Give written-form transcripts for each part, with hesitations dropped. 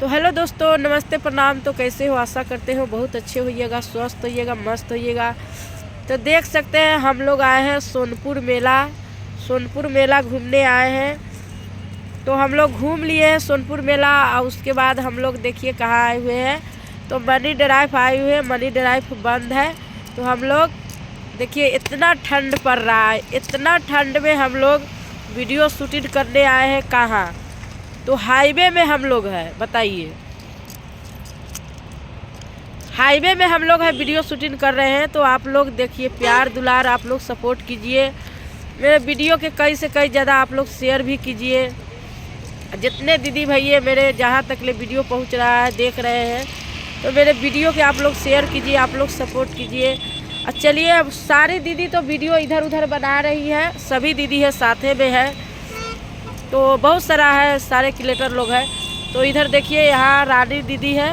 तो हेलो दोस्तों, नमस्ते प्रणाम। तो कैसे हो? आशा करते हो बहुत अच्छे होइएगा, स्वस्थ होइएगा, मस्त होइएगा। तो देख सकते हैं हम लोग आए हैं सोनपुर मेला घूमने आए हैं। तो हम लोग घूम लिए हैं सोनपुर मेला और उसके बाद हम लोग देखिए कहाँ आए हुए हैं। तो मनी ड्राइव आए हुए हैं, मनी ड्राइव बंद है। तो हम लोग देखिए इतना ठंड पड़ रहा है, इतना ठंड में हम लोग वीडियो शूटिंग करने आए हैं। कहाँ? तो हाईवे में हम लोग हैं, बताइए। हाईवे में हम लोग हैं, वीडियो शूटिंग कर रहे हैं। तो आप लोग देखिए, प्यार दुलार आप लोग सपोर्ट कीजिए। मेरे वीडियो के कई से कई ज़्यादा आप लोग शेयर भी कीजिए। जितने दीदी भैया मेरे जहाँ तक ले वीडियो पहुँच रहा है, देख रहे हैं, तो मेरे वीडियो के आप लोग शेयर कीजिए, आप लोग सपोर्ट कीजिए। चलिए, अब सारी दीदी तो वीडियो इधर उधर बना रही है, सभी दीदी है साथे में है। तो बहुत सारा है, सारे क्रिएटर लोग हैं। तो इधर देखिए, यहाँ रानी दीदी है,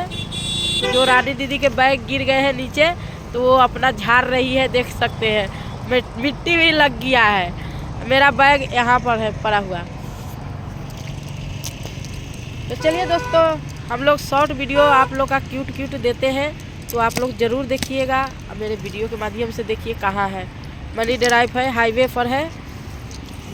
जो रानी दीदी के बैग गिर गए हैं नीचे, तो वो अपना झाड़ रही है, देख सकते हैं। मिट्टी भी लग गया है, मेरा बैग यहाँ पर है पड़ा हुआ। तो चलिए दोस्तों, हम लोग शॉर्ट वीडियो आप लोग का क्यूट देते हैं, तो आप लोग ज़रूर देखिएगा। अब मेरे वीडियो के माध्यम से देखिए कहाँ है। मनी ड्राइव है, हाईवे पर है,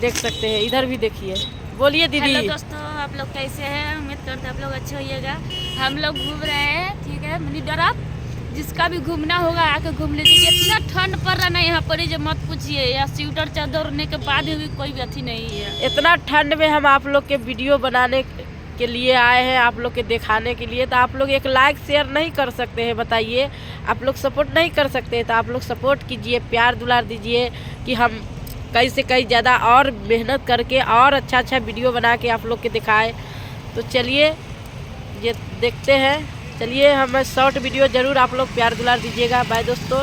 देख सकते हैं। इधर भी देखिए। बोलिए दीदी। हेलो दोस्तों, आप लोग कैसे हैं? उम्मीद करते हैं आप लोग अच्छे होइएगा। हम लोग घूम रहे हैं, ठीक है। मनी ड्राइव जिसका भी घूमना होगा आके घूम लीजिए। इतना ठंड पड़ रहा है यहाँ पर, जो मत पूछिए। या स्वेटर चादर ओढ़ने के बाद भी कोई भी अथी नहीं है। इतना ठंड में हम आप लोग के वीडियो बनाने के लिए आए हैं, आप लोग के दिखाने के लिए। तो आप लोग एक लाइक शेयर नहीं कर सकते हैं, बताइए। आप लोग सपोर्ट नहीं कर सकते, तो आप लोग सपोर्ट कीजिए, प्यार दुलार दीजिए कि हम कई से कई ज़्यादा और मेहनत करके और अच्छा वीडियो बना के आप लोग के दिखाए। तो चलिए ये देखते हैं। चलिए, हम शॉर्ट वीडियो ज़रूर आप लोग प्यार दुलार दीजिएगा। बाय दोस्तों।